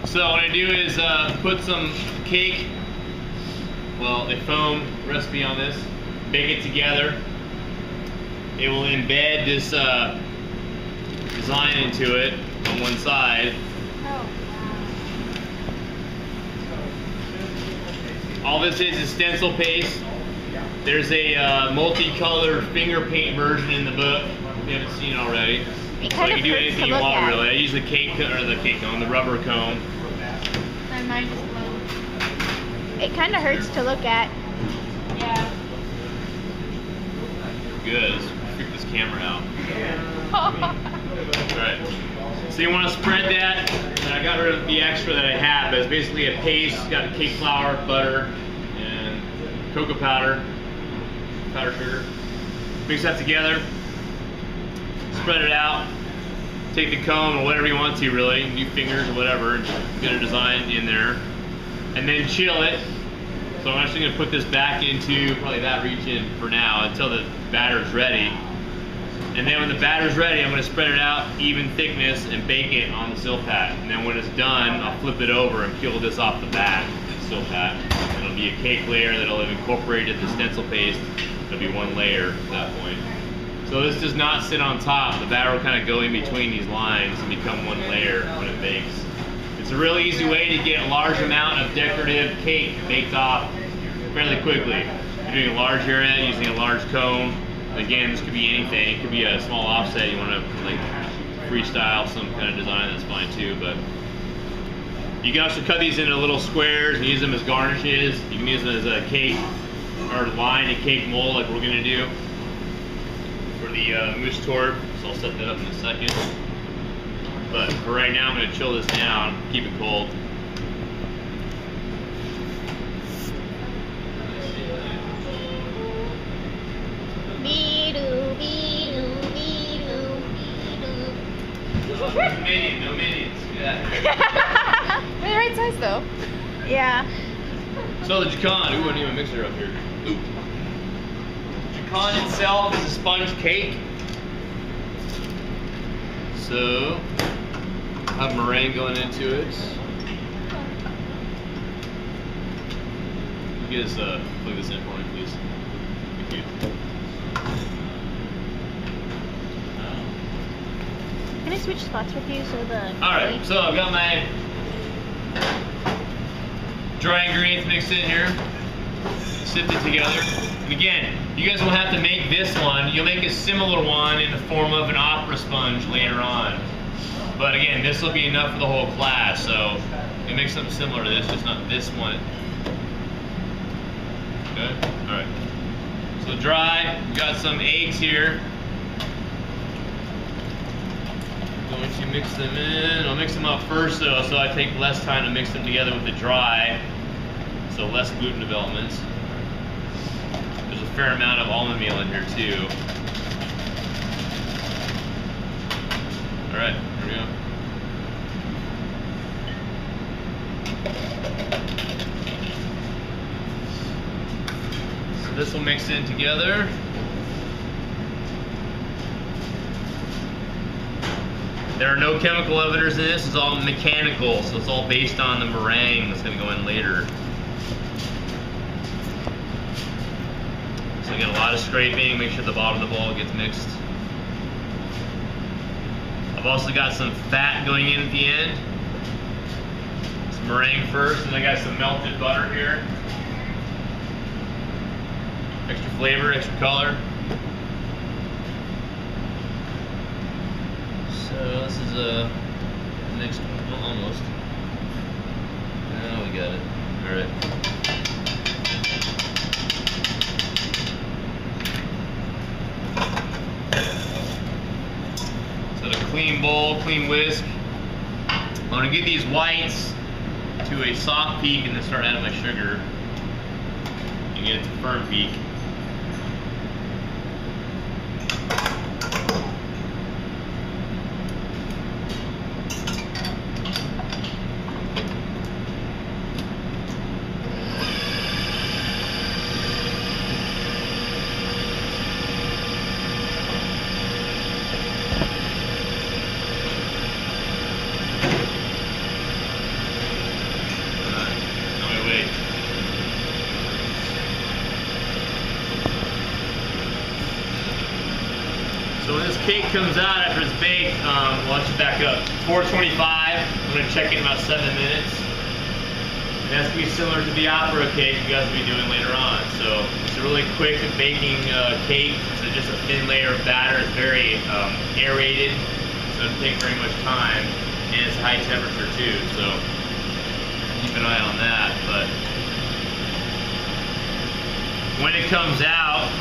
So what I do is put some cake, well, a foam recipe on this, bake it together. It will embed this design into it on one side. All this is stencil paste. There's a multicolored finger paint version in the book if you haven't seen it already. So you can do anything you want really. I use the cake cone, the rubber cone. My mind is blown. It kind of hurts to look at. Yeah. Good. Let's freak this camera out. Alright. So you want to spread that. And I got rid of the extra that I had, but it's basically a paste. It's got cake flour, butter, and cocoa powder, powdered sugar. Mix that together. Spread it out. Take the cone or whatever you want to, really. Do fingers or whatever. Get a design in there. And then chill it. So I'm actually going to put this back into probably that region for now until the batter's ready. And then when the batter's ready, I'm going to spread it out even thickness and bake it on the silpat. And then when it's done, I'll flip it over and peel this off the back of the silpat. It'll be a cake layer that'll have incorporated the stencil paste. It'll be one layer at that point. So this does not sit on top. The batter will kind of go in between these lines and become one layer when it bakes. It's a really easy way to get a large amount of decorative cake baked off fairly quickly. If you're doing a large area using a large cone. Again, this could be anything. It could be a small offset. You want to like freestyle some kind of design, that's fine too. But you can also cut these into little squares and use them as garnishes. You can use them as a cake or line a cake mold like we're going to do for the Mousse Torte. So I'll set that up in a second. But for right now, I'm going to chill this down, keep it cold. No minions. Yeah. We're the right size though. Yeah. So the Jacond, ooh, I need my mixer up here. Ooh. Jacond itself is a sponge cake. So I have meringue going into it. You guys plug this in for me, please. Thank you. Can I switch spots with you so the... Alright, so I've got my dry ingredients mixed in here, sifted together. And again, you guys will have to make this one. You'll make a similar one in the form of an opera sponge later on. But again, this will be enough for the whole class, so you'll make something similar to this, just not this one. Okay, alright. So dry, we've got some eggs here. Once you mix them in, I'll mix them up first though, so I take less time to mix them together with the dry, so less gluten development. There's a fair amount of almond meal in here too. Alright, here we go. So this will mix in together. There are no chemical leaveners in this, it's all mechanical, so it's all based on the meringue that's going to go in later. So I get a lot of scraping, make sure the bottom of the bowl gets mixed. I've also got some fat going in at the end. Some meringue first, and I got some melted butter here. Extra flavor, extra color. So this is a mixed, well, almost. Now we got it. Alright. So a clean bowl, clean whisk. I'm going to get these whites to a soft peak and then start adding my sugar. And get it to firm peak. comes out after it's baked, let's back up. 425. I'm gonna check in about 7 minutes. And that's gonna be similar to the opera cake you guys will be doing later on. So it's a really quick baking cake. It's just a thin layer of batter. It's very aerated, so it doesn't take very much time, and it's high temperature too. So keep an eye on that. But when it comes out,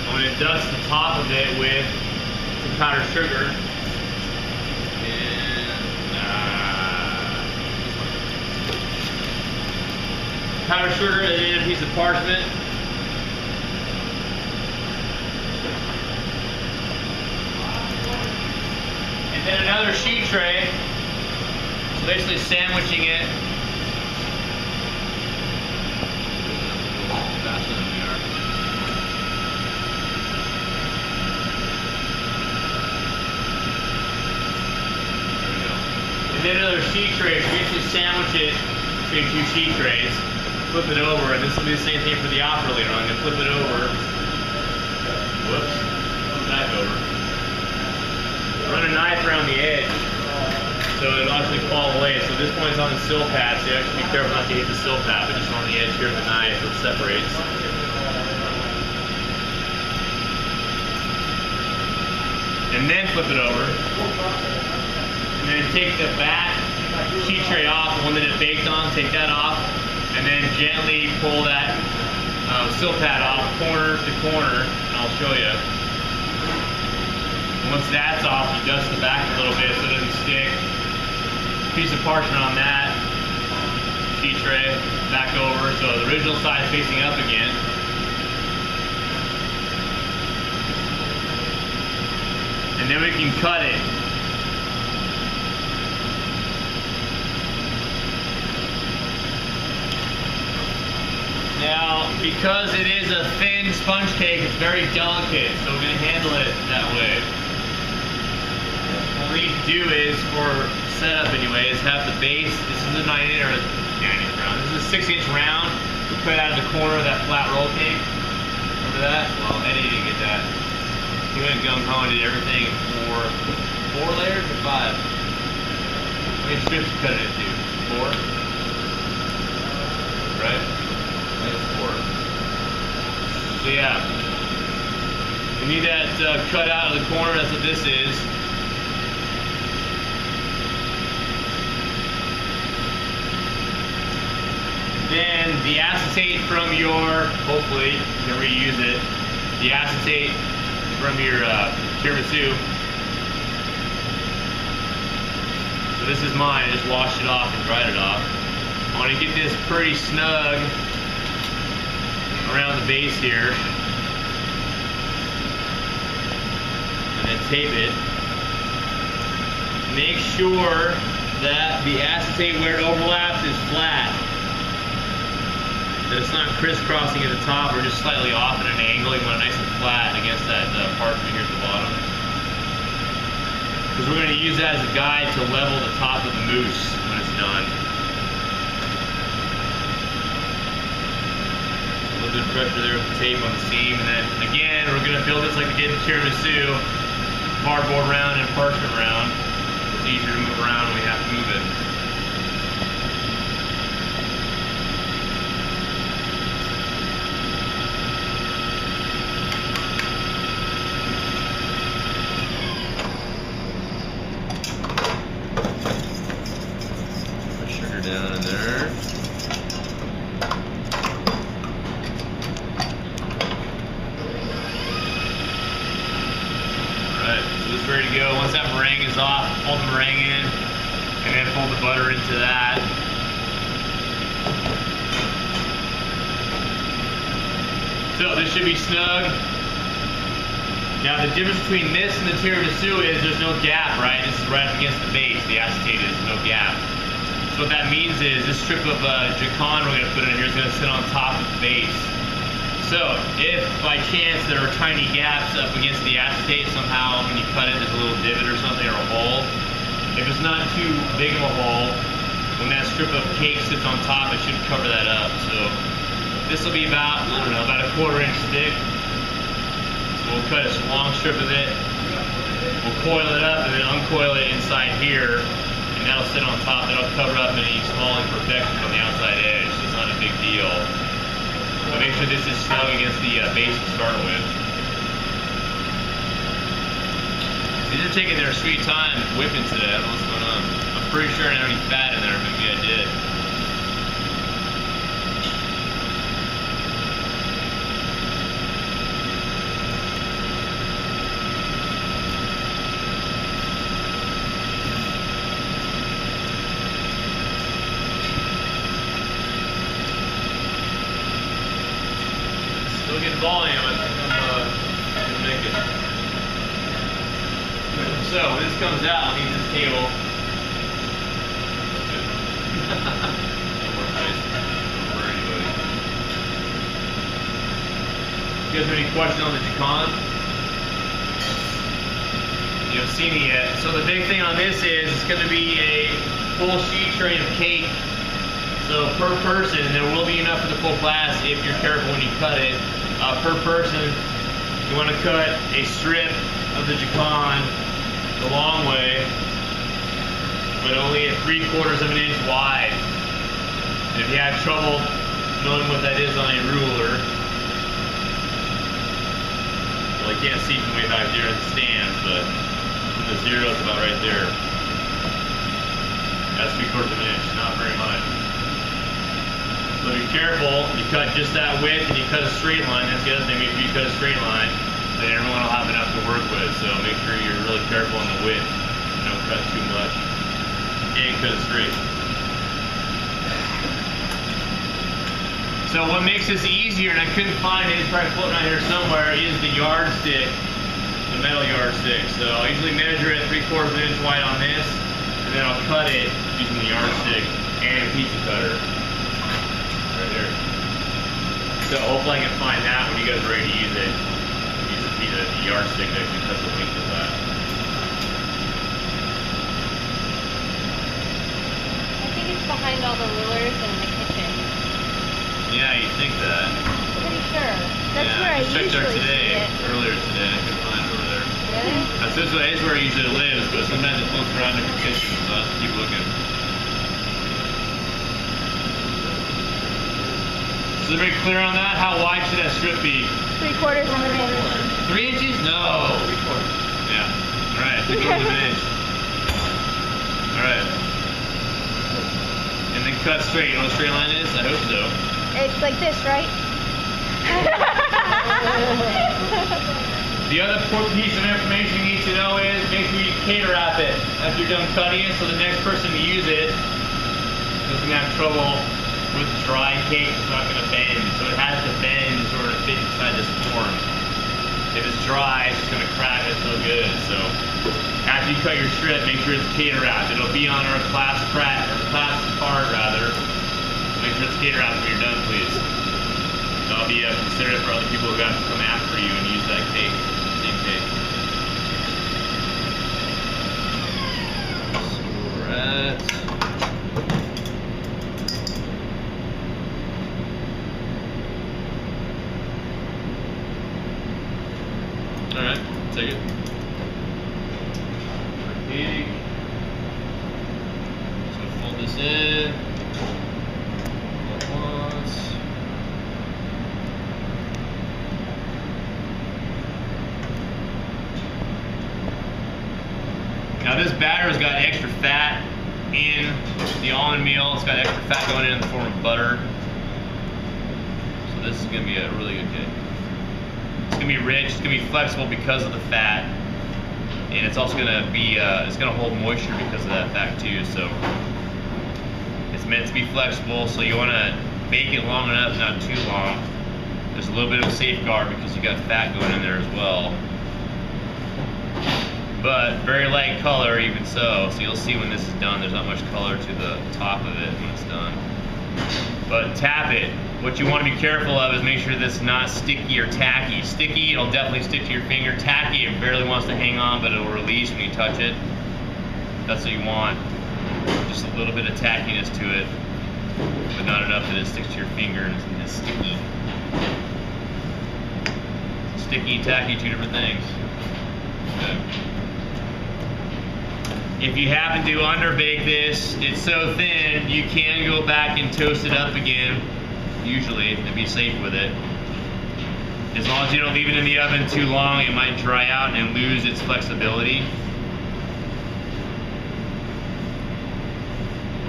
I'm going to dust the top of it with some powdered sugar. And powdered sugar and then a piece of parchment. And then another sheet tray. So basically sandwiching it. Faster than we are. And then another sheet tray, so basically sandwich it between two sheet trays, flip it over, and this will be the same thing for the opera later on. I'm going to flip it over, whoops, flip it back over. Run a knife around the edge, so it'll actually fall away. So this point is on the sill pad, so you have to be careful not to hit the sill pad, but just on the edge here of the knife, so it separates. And then flip it over. And then take the back sheet tray off, the one that it baked on, take that off, and then gently pull that sill pad off, corner to corner, and I'll show you. Once that's off, you dust the back a little bit so it doesn't stick. Piece of parchment on that sheet tray, back over, so the original side is facing up again. And then we can cut it. Now, because it is a thin sponge cake, it's very delicate, so we're going to handle it that way. What we need to do is, for setup anyway, is have the base. This is a 9" or a 9" round. This is a 6" round. We put it out of the corner of that flat roll cake. Remember that? Well, Eddie didn't get that. He went gung-ho and did everything in four layers or 5? How many strips you cut it into? 4? Right? So yeah, we need that cut out of the corner. That's what this is. Then the acetate from your, hopefully you can reuse it, the acetate from your tiramisu. So this is mine. I just washed it off and dried it off. I want to get this pretty snug around the base here, and then tape it. Make sure that the acetate where it overlaps is flat, that it's not crisscrossing at the top or just slightly off at an angle. You want it nice and flat against that parchment here at the bottom, because we're going to use that as a guide to level the top of the mousse when it's done. A little bit of pressure there with the tape on the seam, and then again we're going to build this like we did in tiramisu, cardboard round and parchment round. It's easier to move around when we have to move it. Put sugar down in there. Ready to go. Once that meringue is off, fold the meringue in, and then fold the butter into that. So this should be snug. Now the difference between this and the tiramisu is there's no gap, right? This is right up against the base. The acetate is no gap. So what that means is this strip of Jacond we're going to put in here is going to sit on top of the base. So, if by chance there are tiny gaps up against the acetate somehow, when you cut it, there's a little divot or something, or a hole. If it's not too big of a hole, when that strip of cake sits on top, it should cover that up. So, This will be about, I don't know, about a 1/4 inch thick. So we'll cut a long strip of it. We'll coil it up and then uncoil it inside here. And that'll sit on top. That'll cover up any small imperfections on the outside edge. So it's not a big deal. But make sure this is snug against the base to start with. These are taking their sweet time whipping today. I don't know what's going on. I'm pretty sure I don't have any fat in there. Maybe I did. Still getting volume. I think I'm gonna make it. So when this comes out, I need this cable. No more ice for anybody. You guys have any questions on the Jacond? You haven't seen it yet. So the big thing on this is it's going to be a full sheet train of cake. So per person, and there will be enough for the full class if you're careful when you cut it. Per person, you want to cut a strip of the Jacond the long way, but only at 3/4 of an inch wide. And if you have trouble knowing what that is on a ruler, well, you can't see from way back there in the stands, but the zero is about right there. That's 3/4 of an inch, not very much. So be careful, you cut just that width and you cut a straight line. That's the other thing, make sure you cut a straight line. Then everyone will have enough to work with, so make sure you're really careful on the width. Don't cut too much. And cut it straight. So what makes this easier, and I couldn't find it, it's probably floating out here somewhere, is the yardstick, the metal yardstick. So I usually measure it 3/4 of an inch wide on this, and then I'll cut it using the yardstick and a pizza cutter. Right here. So hopefully I can find that when you guys are ready to use it. The yardstick that actually cuts the length of that. I think it's behind all the rulers in the kitchen. Yeah, you think that. Pretty sure. That's where I checked usually there today, see it. earlier today. I couldn't find it over there. Really? That's where it usually lives, but sometimes it floats around different kitchens, so I have to keep looking. So very clear on that? How wide should that strip be? 3/4 of an inch. 3 inches? No. 3/4. Yeah. All right. 3/4 of an inch. All right. And then cut straight. You know what a straight line is? I hope so. It's like this, right? The other piece of information you need to know is make sure you cater wrap it after you're done cutting it, so the next person to use it doesn't have trouble with dry cake. It's not going to bend, so it has to bend in order to fit inside this form. If it's dry, it's just going to crack it so good. So after you cut your strip, make sure it's cater wrapped. It'll be on our class card rather. So make sure it's cater wrapped when you're done, please. So I'll be considerate for other people who got to come after you and use that cake, same cake. So we're at. Alright, take it. Cake. So fold this in. All at once. Now this batter's got extra fat in the almond meal. It's got extra fat going in the form of butter. So this is going to be a really good cake. It's going to be rich, it's going to be flexible because of the fat, and it's also going to be, it's going to hold moisture because of that fat too, so it's meant to be flexible, so you want to bake it long enough, not too long. There's a little bit of a safeguard because you got fat going in there as well. But very light color even so you'll see when this is done, there's not much color to the top of it when it's done. But tap it. What you want to be careful of is make sure this is not sticky or tacky. Sticky, it'll definitely stick to your finger. Tacky, it barely wants to hang on, but it'll release when you touch it. That's what you want. Just a little bit of tackiness to it. but not enough that it sticks to your finger and it's sticky. Sticky, tacky, two different things. Okay. If you happen to underbake this, it's so thin, you can go back and toast it up again, usually, to be safe with it. As long as you don't leave it in the oven too long, it might dry out and lose its flexibility.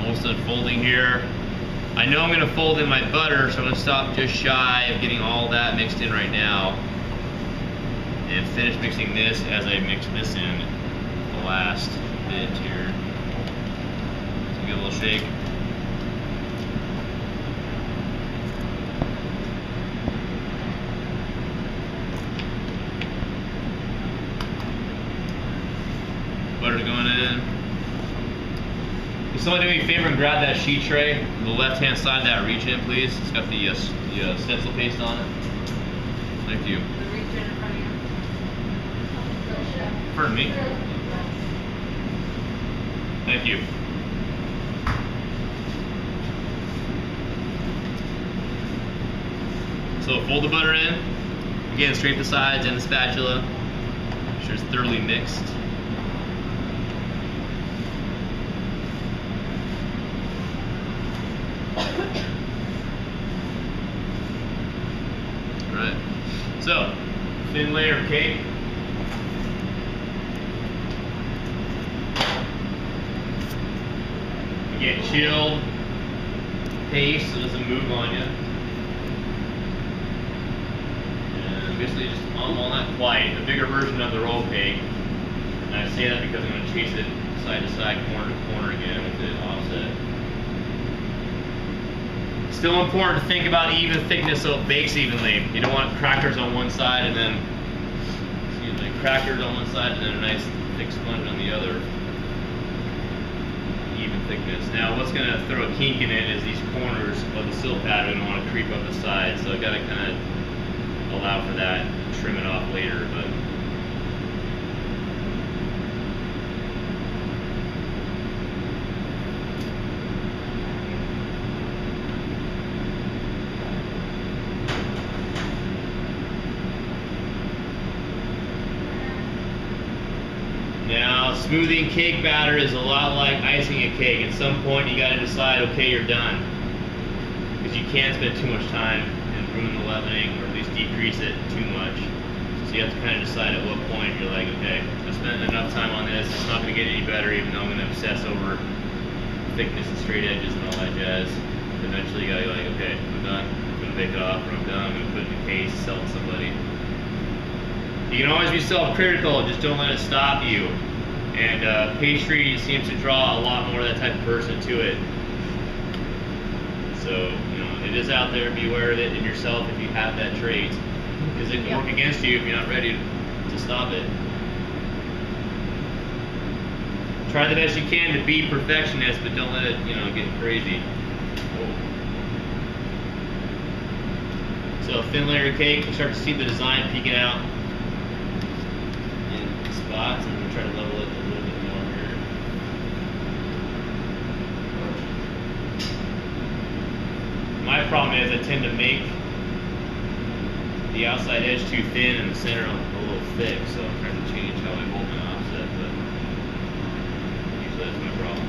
Almost done folding here. I know I'm going to fold in my butter, so I'm going to stop just shy of getting all that mixed in right now. And finish mixing this as I mix this in the last bit here. So give it a little shake. Butter's going in. Can somebody do me a favor and grab that sheet tray on the left hand side of that reach in, please? It's got the stencil paste on it. Thank you. Pardon me. Thank you. So fold the butter in. Again, scrape the sides and the spatula. Make sure it's thoroughly mixed. Alright. So, thin layer of cake. Get chilled paste so it doesn't move on you. And basically just well, not quite, the bigger version of the roll cake. And I say that because I'm going to chase it side to side, corner to corner again with it offset. Still important to think about even thickness so it bakes evenly. You don't want crackers on one side and then, excuse me, crackers on one side and then a nice thick sponge on the other. Even thickness. Now what's going to throw a kink in it is these corners of the sill pattern want to creep up the sides, so I've got to kind of allow for that, trim it off later. But now, smoothing cake batter is a lot like icing a cake. At some point, you got to decide, okay, you're done, because you can't spend too much time and ruin the leavening, or at least decrease it too much. So you have to kind of decide at what point you're like, okay, I spent enough time on this. It's not going to get any better, even though I'm going to obsess over thickness and straight edges and all that jazz. Eventually, you got to be like, okay, I'm done. I'm going to bake it off, or I'm done. I'm going to put it in a case, sell it to somebody. You can always be self-critical, just don't let it stop you. And pastry seems to draw a lot more of that type of person to it. So, you know, it is out there, be aware of it in yourself if you have that trait. Because it can work against you if you're not ready to stop it. Try the best you can to be perfectionist, but don't let it, you know, get crazy. So, thin layer of cake, you start to see the design peeking out spots, and we'll try to level it a little bit more here. My problem is I tend to make the outside edge too thin and the center a little thick, so I'm trying to change how I hold my offset, but usually that's my problem.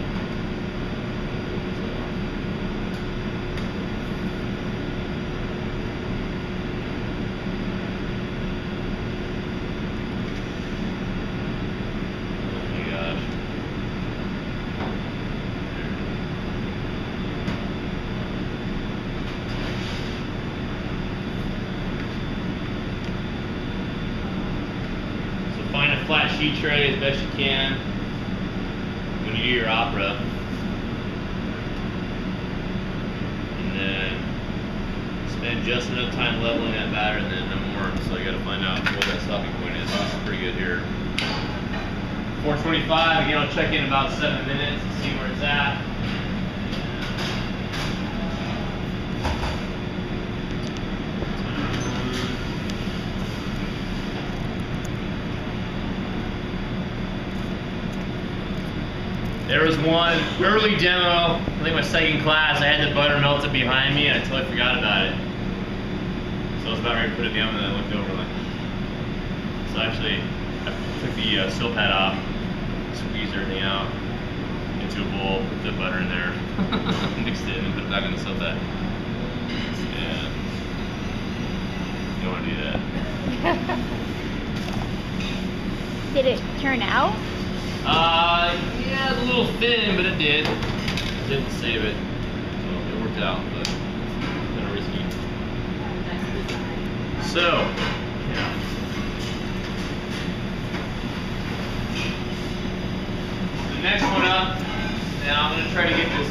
Find a flat sheet tray as best you can when you do your opera. And then spend just enough time leveling that batter and then no more. So I got to find out what that stopping point is. This is pretty good here. 425, again, I'll check in about 7 minutes and see where it's at. There was one early demo, I think my second class, I had the butter melted behind me and I totally forgot about it. So I was about ready to put it in the oven and I looked over like, so actually I took the sill pad off, squeezed everything out into a bowl, put the butter in there, mixed it and put it back in the sill pad. Yeah, you don't want to do that. Did it turn out? Yeah, it's a little thin, but it did. Didn't save it. So it worked out, but kind of risky. So, yeah. The next one up, now I'm going to try to get this